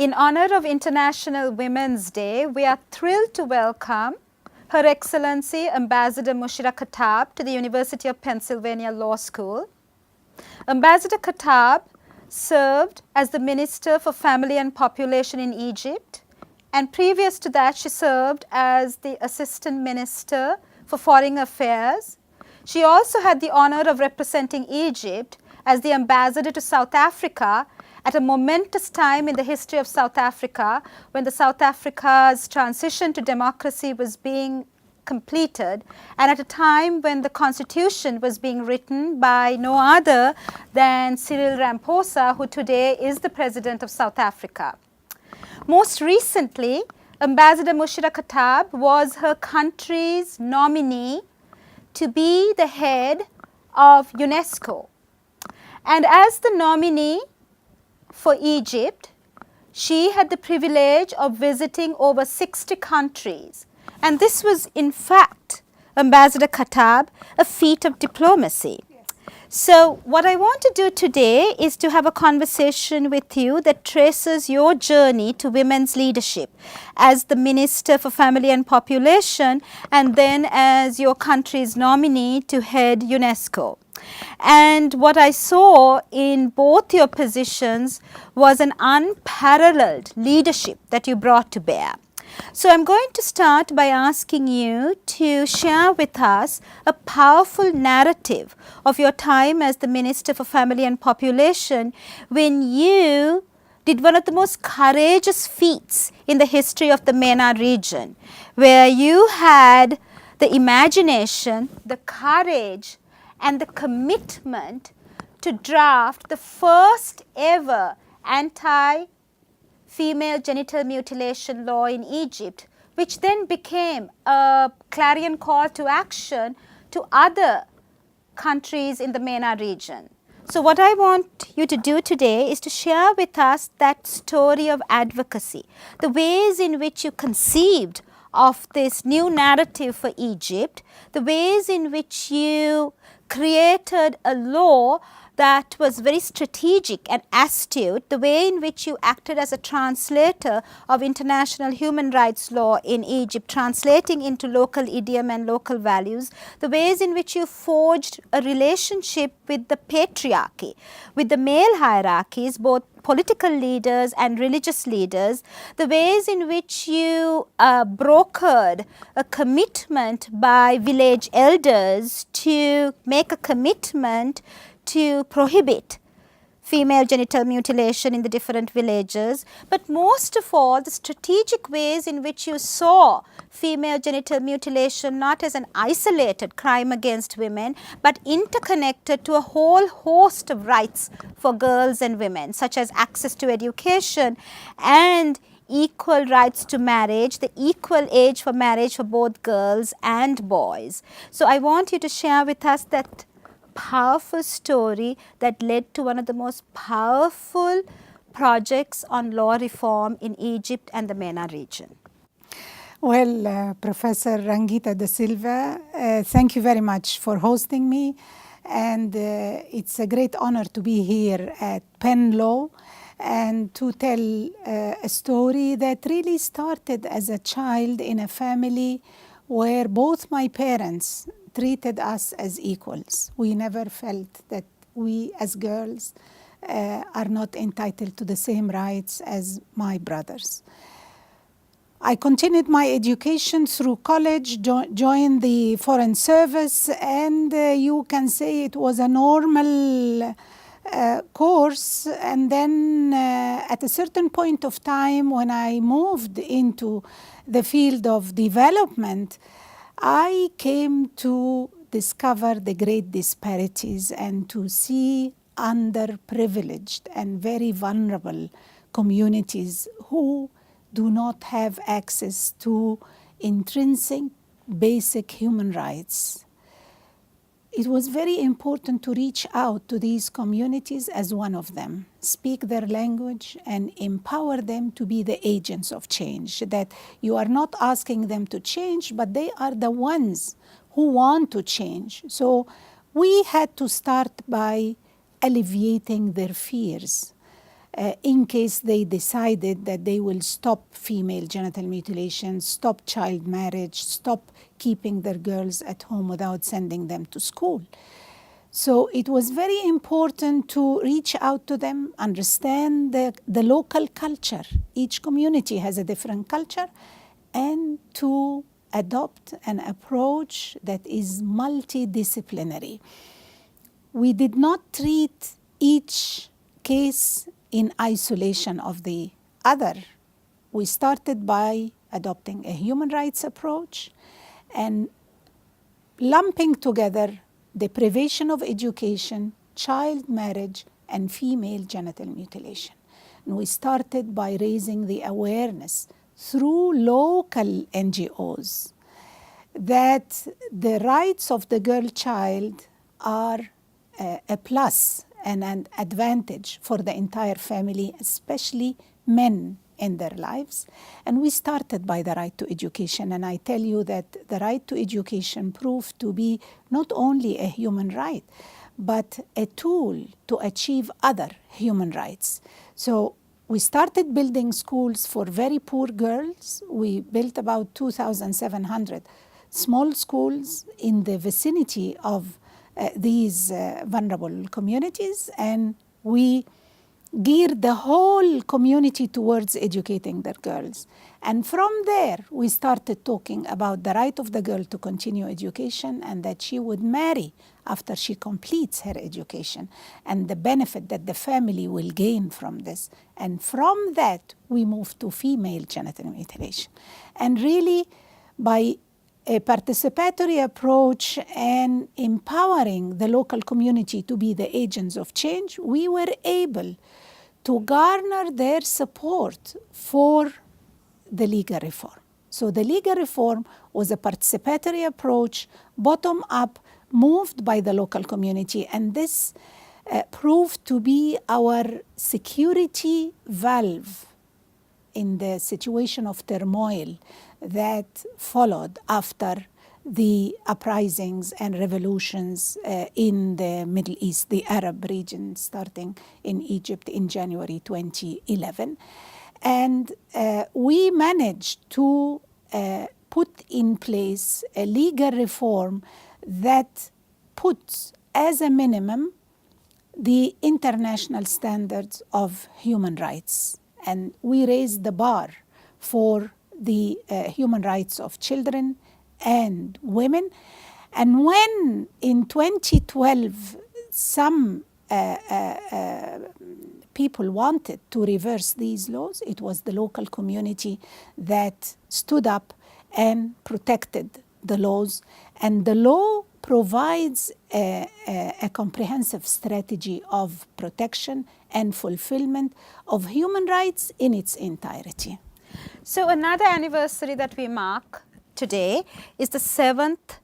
In honor of International Women's Day, we are thrilled to welcome Her Excellency Ambassador Moushira Khattab to the University of Pennsylvania Law School. Ambassador Khattab served as the Minister for Family and Population in Egypt, and previous to that she served as the Assistant Minister for Foreign Affairs. She also had the honor of representing Egypt as the ambassador to South Africa at a momentous time in the history of South Africa, when the South Africa's transition to democracy was being completed, and at a time when the constitution was being written by no other than Cyril Ramaphosa, who today is the president of South Africa. Most recently, Ambassador Moushira Khattab was her country's nominee to be the head of UNESCO. And as the nominee for Egypt, she had the privilege of visiting over 60 countries. And this was, in fact, Ambassador Khattab, a feat of diplomacy. So what I want to do today is to have a conversation with you that traces your journey to women's leadership as the Minister for Family and Population, and then as your country's nominee to head UNESCO. And what I saw in both your positions was an unparalleled leadership that you brought to bear. So I'm going to start by asking you to share with us a powerful narrative of your time as the Minister for Family and Population, when you did one of the most courageous feats in the history of the MENA region, where you had the imagination, the courage, and the commitment to draft the first ever anti-female genital mutilation law in Egypt, which then became a clarion call to action to other countries in the MENA region. So what I want you to do today is to share with us that story of advocacy, the ways in which you conceived of this new narrative for Egypt, the ways in which you created a law that was very strategic and astute, the way in which you acted as a translator of international human rights law in Egypt, translating into local idiom and local values, the ways in which you forged a relationship with the patriarchy, with the male hierarchies, both political leaders and religious leaders, the ways in which you brokered a commitment by village elders to make a commitment to prohibit female genital mutilation in the different villages, but most of all, the strategic ways in which you saw female genital mutilation not as an isolated crime against women, but interconnected to a whole host of rights for girls and women, such as access to education and equal rights to marriage, the equal age for marriage for both girls and boys. So I want you to share with us that powerful story that led to one of the most powerful projects on law reform in Egypt and the MENA region. Well, Professor Rangita de Silva, thank you very much for hosting me, and it's a great honor to be here at Penn Law and to tell a story that really started as a child in a family where both my parents treated us as equals. We never felt that we as girls are not entitled to the same rights as my brothers. I continued my education through college, joined the Foreign Service, and you can say it was a normal course. And then at a certain point of time, when I moved into the field of development, I came to discover the great disparities and to see underprivileged and very vulnerable communities who do not have access to intrinsic basic human rights. It was very important to reach out to these communities as one of them, speak their language and empower them to be the agents of change, that you are not asking them to change, but they are the ones who want to change. So we had to start by alleviating their fears. in case they decided that they will stop female genital mutilation, stop child marriage, stop keeping their girls at home without sending them to school. So it was very important to reach out to them, understand the local culture. Each community has a different culture, and to adopt an approach that is multidisciplinary. We did not treat each case in isolation of the other. We started by adopting a human rights approach and lumping together deprivation of education, child marriage, and female genital mutilation. And we started by raising the awareness through local NGOs that the rights of the girl child are a plus and an advantage for the entire family, especially men in their lives. And we started by the right to education. And I tell you that the right to education proved to be not only a human right, but a tool to achieve other human rights. So we started building schools for very poor girls. We built about 2,700 small schools in the vicinity of these vulnerable communities, and we geared the whole community towards educating their girls. And from there, we started talking about the right of the girl to continue education and that she would marry after she completes her education and the benefit that the family will gain from this. And from that, we moved to female genital mutilation. And really, by a participatory approach and empowering the local community to be the agents of change, we were able to garner their support for the legal reform. So the legal reform was a participatory approach, bottom up, moved by the local community, and this proved to be our security valve in the situation of turmoil that followed after the uprisings and revolutions in the Middle East, the Arab region, starting in Egypt in January 2011. And we managed to put in place a legal reform that puts as a minimum the international standards of human rights. And we raised the bar for the human rights of children and women. And when in 2012 some people wanted to reverse these laws, it was the local community that stood up and protected the laws. And the law provides a comprehensive strategy of protection and fulfillment of human rights in its entirety. So another anniversary that we mark today is the 7th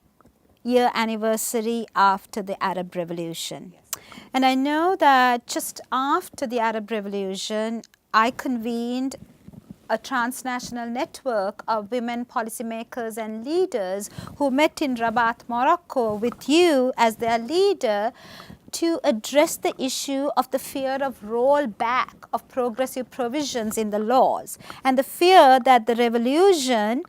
year anniversary after the Arab Revolution. Yes. And I know that just after the Arab Revolution, I convened a transnational network of women policymakers and leaders who met in Rabat, Morocco, with you as their leader to address the issue of the fear of rollback of progressive provisions in the laws and the fear that the revolution,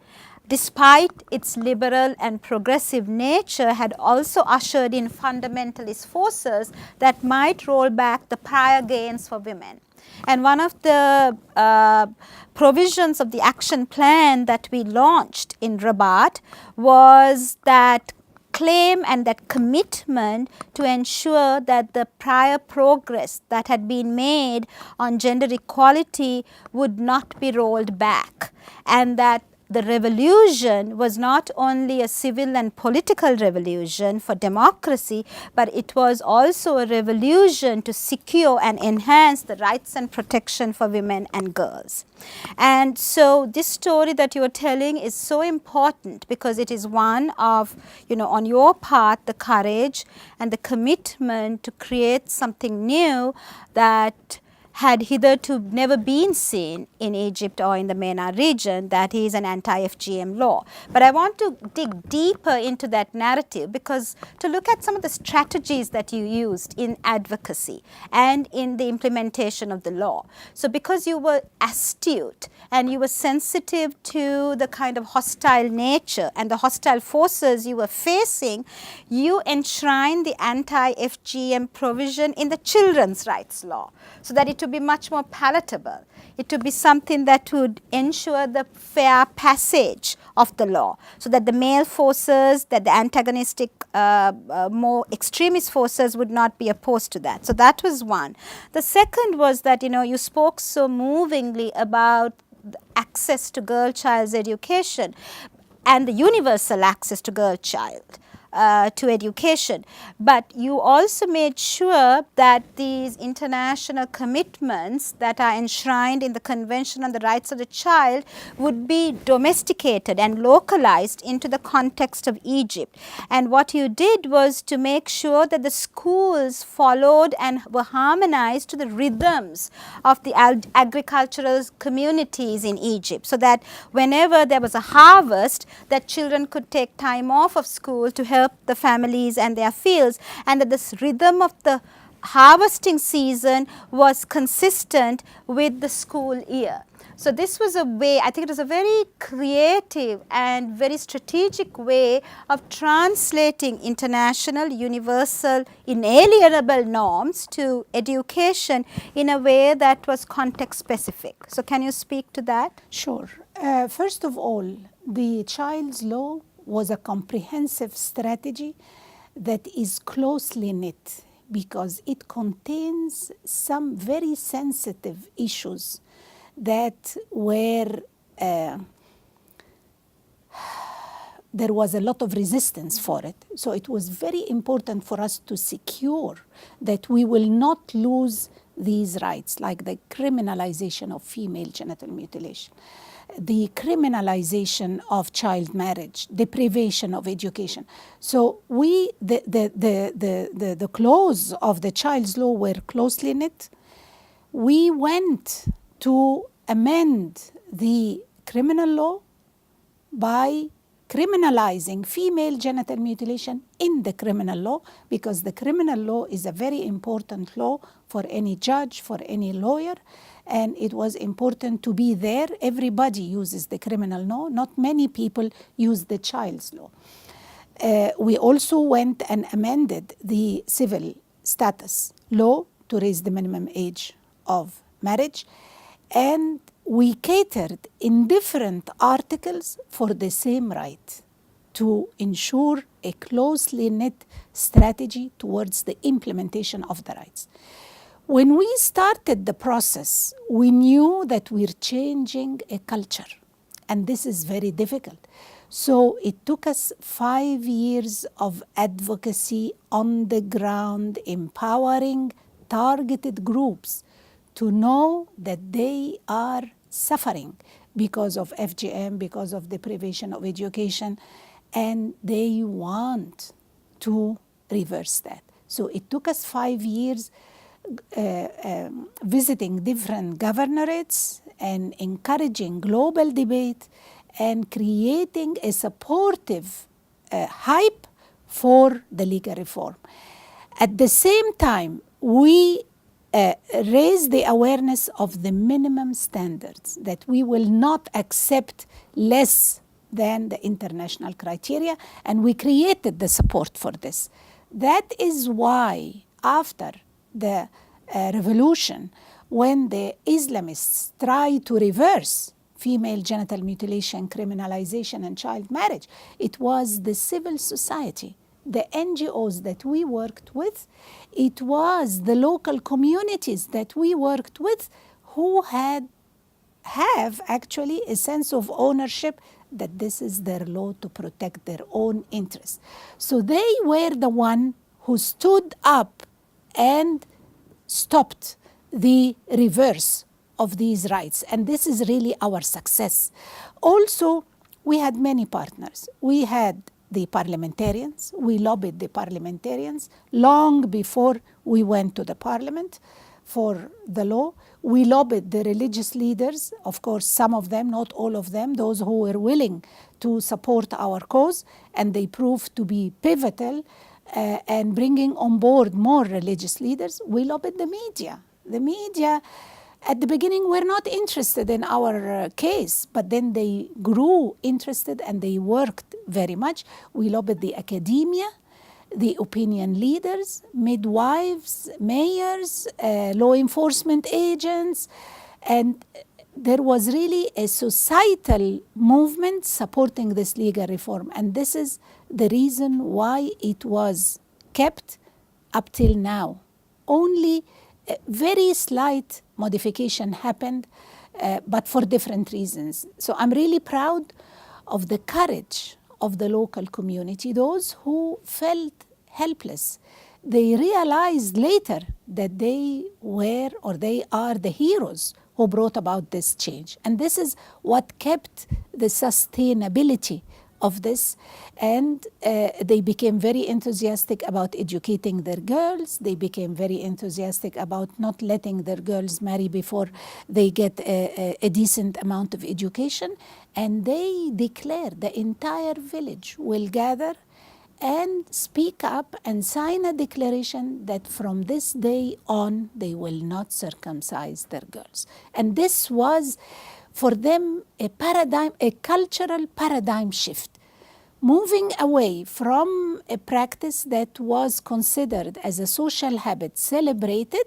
despite its liberal and progressive nature, had also ushered in fundamentalist forces that might roll back the prior gains for women. And one of the provisions of the action plan that we launched in Rabat was that claim and that commitment to ensure that the prior progress that had been made on gender equality would not be rolled back, and that the revolution was not only a civil and political revolution for democracy, but it was also a revolution to secure and enhance the rights and protection for women and girls. And so this story that you are telling is so important because it is one of, on your part, the courage and the commitment to create something new that had hitherto never been seen in Egypt or in the MENA region, that is an anti-FGM law. But I want to dig deeper into that narrative, because to look at some of the strategies that you used in advocacy and in the implementation of the law. So because you were astute and you were sensitive to the kind of hostile nature and the hostile forces you were facing, you enshrined the anti-FGM provision in the children's rights law, so that it would be much more palatable. It would be something that would ensure the fair passage of the law, so that the male forces, that the antagonistic, more extremist forces would not be opposed to that. So that was one. The second was that, you spoke so movingly about access to girl child's education and the universal access to girl child. To education, but you also made sure that these international commitments that are enshrined in the Convention on the Rights of the Child would be domesticated and localized into the context of Egypt. And what you did was to make sure that the schools followed and were harmonized to the rhythms of the agricultural communities in Egypt, so that whenever there was a harvest, that children could take time off of school to help the families and their fields, and that this rhythm of the harvesting season was consistent with the school year. So this was a way, I think it was a very creative and very strategic way of translating international, universal, inalienable norms to education in a way that was context specific. So can you speak to that? Sure. First of all, the child's law was a comprehensive strategy that is closely knit, because it contains some very sensitive issues that were, there was a lot of resistance for it. So it was very important for us to secure that we will not lose these rights, like the criminalization of female genital mutilation, the criminalization of child marriage, deprivation of education. So the clause of the child's law were closely knit. We went to amend the criminal law by criminalizing female genital mutilation in the criminal law, because the criminal law is a very important law for any judge, for any lawyer, and it was important to be there. Everybody uses the criminal law. Not many people use the child's law. We also went and amended the civil status law to raise the minimum age of marriage, and we catered in different articles for the same right, to ensure a closely knit strategy towards the implementation of the rights. When we started the process, we knew that we're changing a culture, and this is very difficult. So it took us 5 years of advocacy on the ground, empowering targeted groups to know that they are suffering because of FGM, because of deprivation of education, and they want to reverse that. So it took us 5 years visiting different governorates and encouraging global debate and creating a supportive hype for the legal reform. At the same time, we raise the awareness of the minimum standards, that we will not accept less than the international criteria, and we created the support for this. That is why after the revolution, when the Islamists tried to reverse female genital mutilation, criminalization, and child marriage, it was the civil society, the NGOs that we worked with, it was the local communities that we worked with who have actually a sense of ownership that this is their law to protect their own interests. So they were the one who stood up and stopped the reverse of these rights. And this is really our success. Also, we had many partners. We had the parliamentarians. We lobbied the parliamentarians long before we went to the parliament. for the law. We lobbied the religious leaders, of course, some of them, not all of them, those who were willing to support our cause, and they proved to be pivotal and bringing on board more religious leaders. We lobbied the media. The media at the beginning were not interested in our case, but then they grew interested and they worked very much. We lobbied the academia, the opinion leaders, midwives, mayors, law enforcement agents, and there was really a societal movement supporting this legal reform. And this is the reason why it was kept up till now. Only a very slight modification happened, but for different reasons. So I'm really proud of the courage of the local community, those who felt helpless. They realized later that they were or they are the heroes who brought about this change. And this is what kept the sustainability of this. And they became very enthusiastic about educating their girls. They became very enthusiastic about not letting their girls marry before they get a decent amount of education. And they declared the entire village will gather and speak up and sign a declaration that from this day on, they will not circumcise their girls. And this was, for them, a paradigm, a cultural paradigm shift, moving away from a practice that was considered as a social habit, celebrated,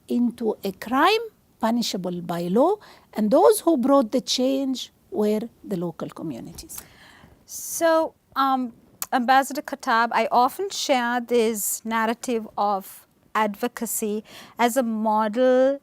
into a crime punishable by law. And those who brought the change were the local communities. So, Ambassador Khattab, I often share this narrative of advocacy as a model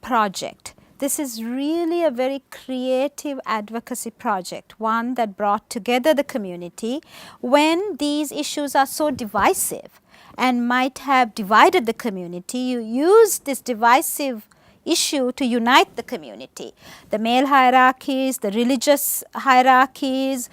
project. This is really a very creative advocacy project, one that brought together the community when these issues are so divisive and might have divided the community. You use this divisive issue to unite the community, the male hierarchies, the religious hierarchies,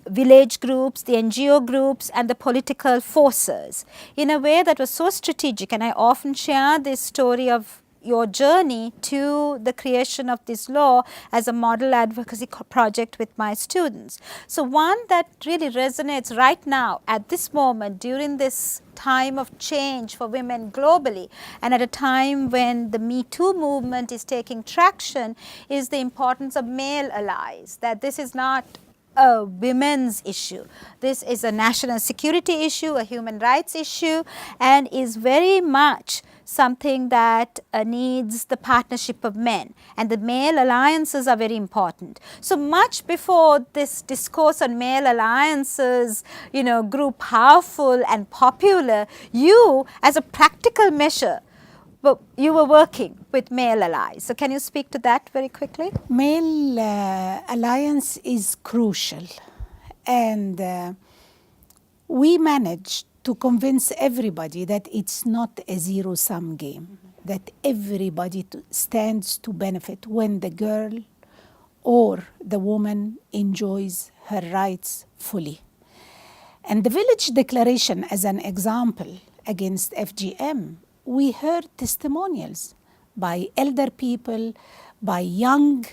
village groups, the NGO groups, and the political forces in a way that was so strategic. And I often share this story of your journey to the creation of this law as a model advocacy project with my students. So one that really resonates right now at this moment during this time of change for women globally, and at a time when the Me Too movement is taking traction, is the importance of male allies, that this is not a women's issue. This is a national security issue, a human rights issue, and is very much something that needs the partnership of men, and the male alliances are very important. So much before this discourse on male alliances, grew powerful and popular, you, as a practical measure, you were working with male allies. So can you speak to that very quickly? Male alliance is crucial, and we managed to convince everybody that it's not a zero-sum game, that everybody stands to benefit when the girl or the woman enjoys her rights fully. And the village declaration, as an example against FGM, we heard testimonials by elder people, by young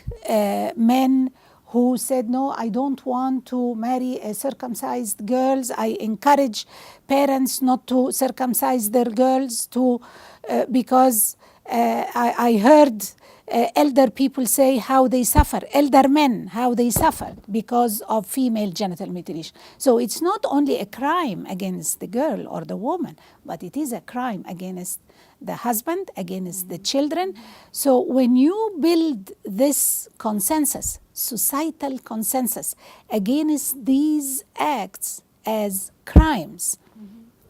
men who said, no, I don't want to marry circumcised girls. I encourage parents not to circumcise their girls because I heard elder people say how they suffer, elder men, how they suffered because of female genital mutilation. So it's not only a crime against the girl or the woman, but it is a crime against the husband, against the children. So when you build this consensus, societal consensus against these acts as crimes,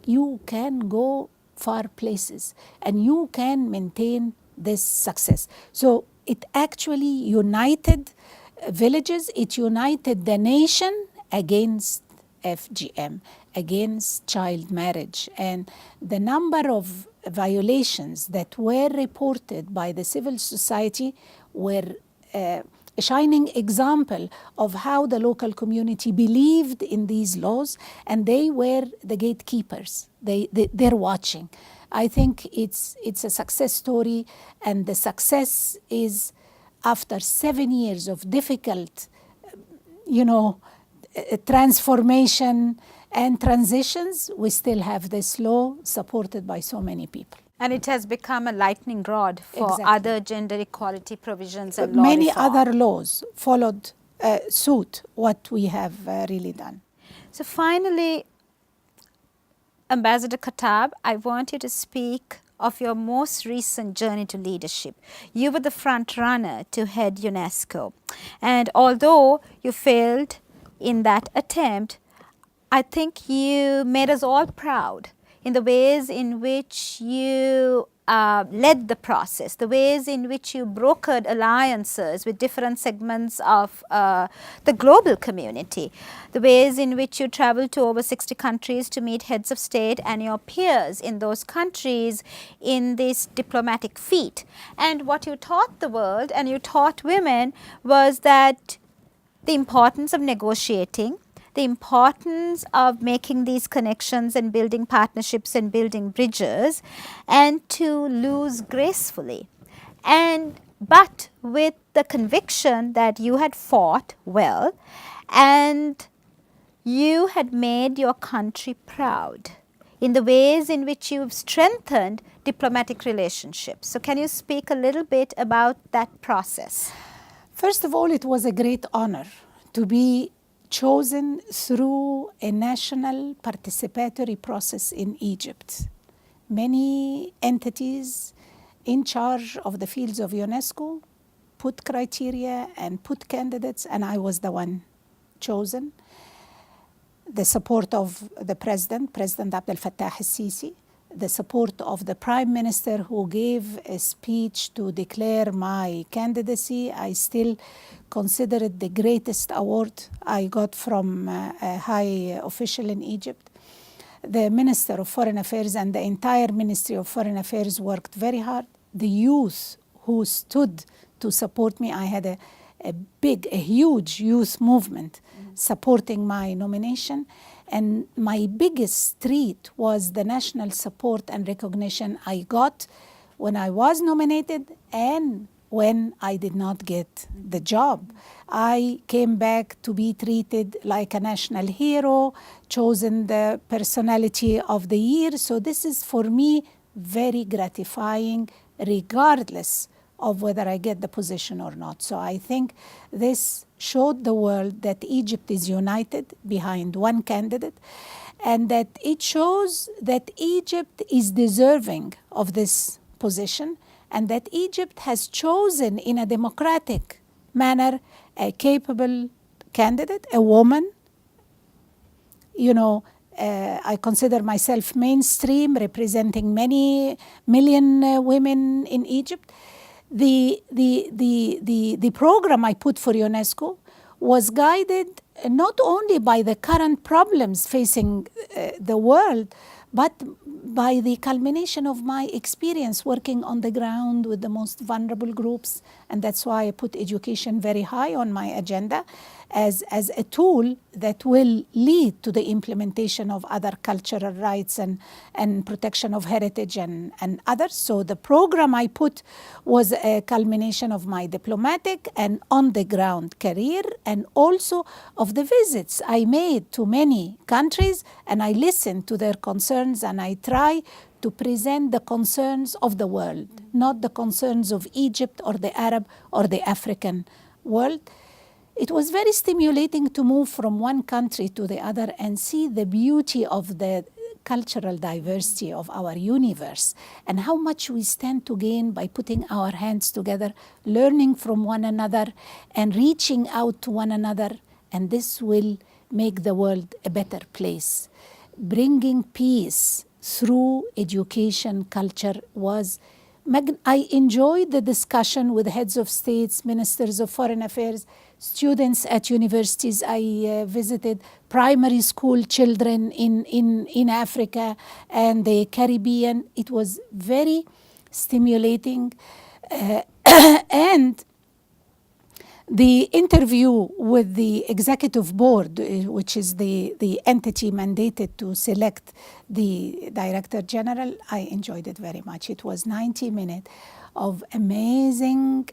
you can go far places and you can maintain this success. So it actually united villages, it united the nation against FGM, against child marriage. And the number of violations that were reported by the civil society were a shining example of how the local community believed in these laws, and they were the gatekeepers. They're watching. I think it's a success story, and the success is after 7 years of difficult, transformation and transitions, we still have this law supported by so many people. And it has become a lightning rod for Exactly. other gender equality provisions and law Many reform. other laws followed suit what we have really done. So finally, Ambassador Khattab, I want you to speak of your most recent journey to leadership. You were the front runner to head UNESCO. And although you failed in that attempt, I think you made us all proud in the ways in which you led the process, the ways in which you brokered alliances with different segments of the global community, the ways in which you traveled to over 60 countries to meet heads of state and your peers in those countries in this diplomatic feat. And what you taught the world and you taught women was that the importance of negotiating, the importance of making these connections and building partnerships and building bridges, and to lose gracefully. But with the conviction that you had fought well and you had made your country proud in the ways in which you've strengthened diplomatic relationships. So can you speak a little bit about that process? First of all, it was a great honor to be chosen through a national participatory process in Egypt. Many entities in charge of the fields of UNESCO put criteria and put candidates, and I was the one chosen. The support of the President Abdel Fattah al-Sisi, the support of the Prime Minister who gave a speech to declare my candidacy. I still consider it the greatest award I got from a high official in Egypt. The Minister of Foreign Affairs and the entire Ministry of Foreign Affairs worked very hard. The youth who stood to support me, I had a huge youth movement supporting my nomination. And my biggest treat was the national support and recognition I got when I was nominated and when I did not get the job. I came back to be treated like a national hero, chosen the personality of the year. So this is for me very gratifying, regardless of whether I get the position or not. So I think this showed the world that Egypt is united behind one candidate, and that it shows that Egypt is deserving of this position, and that Egypt has chosen in a democratic manner a capable candidate, a woman. I consider myself mainstream, representing many million women in Egypt. The program I put for UNESCO was guided not only by the current problems facing the world, but by the culmination of my experience working on the ground with the most vulnerable groups. And that's why I put education very high on my agenda as a tool that will lead to the implementation of other cultural rights and protection of heritage and others. So the program I put was a culmination of my diplomatic and on-the-ground career, and also of the visits I made to many countries, and I listened to their concerns, and I try to present the concerns of the world, not the concerns of Egypt or the Arab or the African world. It was very stimulating to move from one country to the other and see the beauty of the cultural diversity of our universe, and how much we stand to gain by putting our hands together, learning from one another and reaching out to one another. And this will make the world a better place. Bringing peace through education, culture was I enjoyed the discussion with heads of states, ministers of foreign affairs, students at universities. I visited primary school children in Africa and the Caribbean. It was very stimulating. And The interview with the executive board, which is the entity mandated to select the director general, I enjoyed it very much. It was 90 minutes of amazing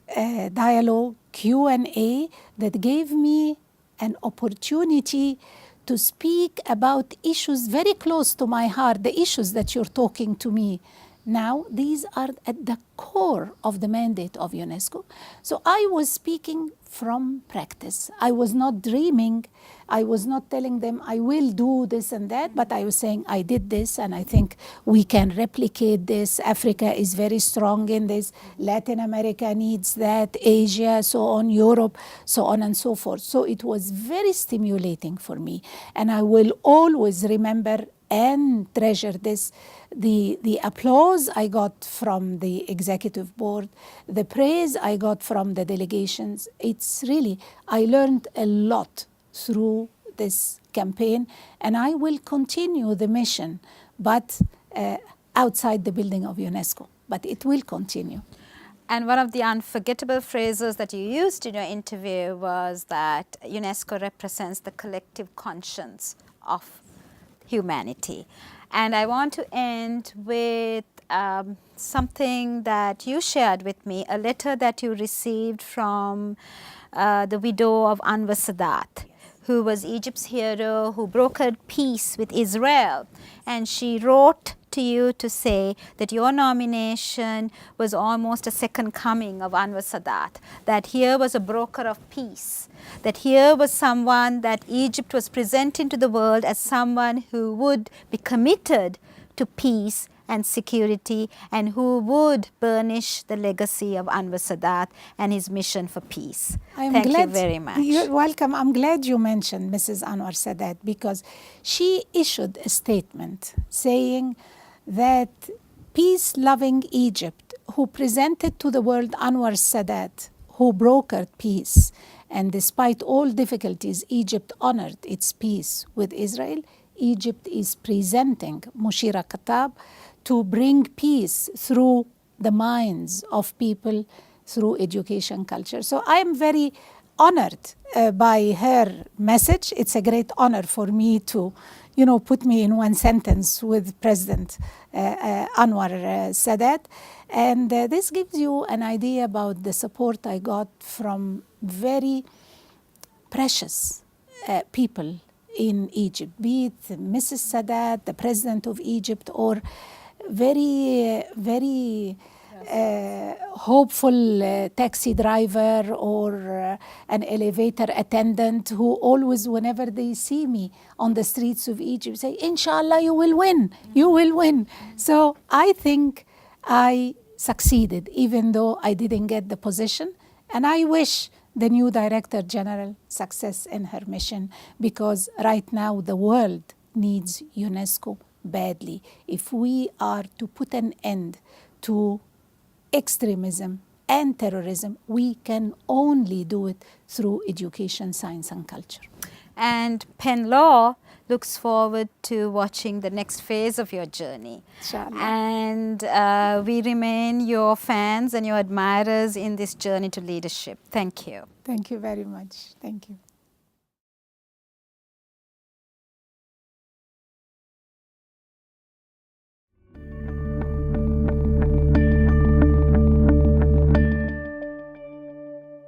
dialogue, Q&A, that gave me an opportunity to speak about issues very close to my heart, the issues that you're talking to me now. These are at the core of the mandate of UNESCO. So I was speaking from practice. I was not dreaming. I was not telling them I will do this and that, but I was saying I did this and I think we can replicate this. Africa is very strong in this. Latin America needs that. Asia, so on, Europe, so on and so forth. So it was very stimulating for me. And I will always remember and treasure this, the applause I got from the executive board, the praise I got from the delegations. It's really, I learned a lot through this campaign, and I will continue the mission, but outside the building of UNESCO, but it will continue. And one of the unforgettable phrases that you used in your interview was that UNESCO represents the collective conscience of humanity. And I want to end with something that you shared with me, a letter that you received from the widow of Anwar Sadat, who was Egypt's hero, who brokered peace with Israel. And she wrote to you to say that your nomination was almost a second coming of Anwar Sadat, that here was a broker of peace, that here was someone that Egypt was presenting to the world as someone who would be committed to peace and security and who would burnish the legacy of Anwar Sadat and his mission for peace. Thank you very much. You're welcome. I'm glad you mentioned Mrs. Anwar Sadat, because she issued a statement saying that peace-loving Egypt, who presented to the world Anwar Sadat, who brokered peace, and despite all difficulties, Egypt honored its peace with Israel. Egypt is presenting Moushira Khattab to bring peace through the minds of people, through education, culture. So I am very honored by her message. It's a great honor for me to, put me in one sentence with President Anwar Sadat. And this gives you an idea about the support I got from very precious people in Egypt, be it Mrs. Sadat, the President of Egypt, or very hopeful taxi driver or an elevator attendant who always, whenever they see me on the streets of Egypt, say, Inshallah, you will win, you will win. So I think I succeeded, even though I didn't get the position. And I wish the new Director General success in her mission, because right now the world needs UNESCO badly. If we are to put an end to extremism and terrorism, we can only do it through education, science, and culture. And Penn Law looks forward to watching the next phase of your journey. Inshallah. And we remain your fans and your admirers in this journey to leadership. Thank you. Thank you very much. Thank you.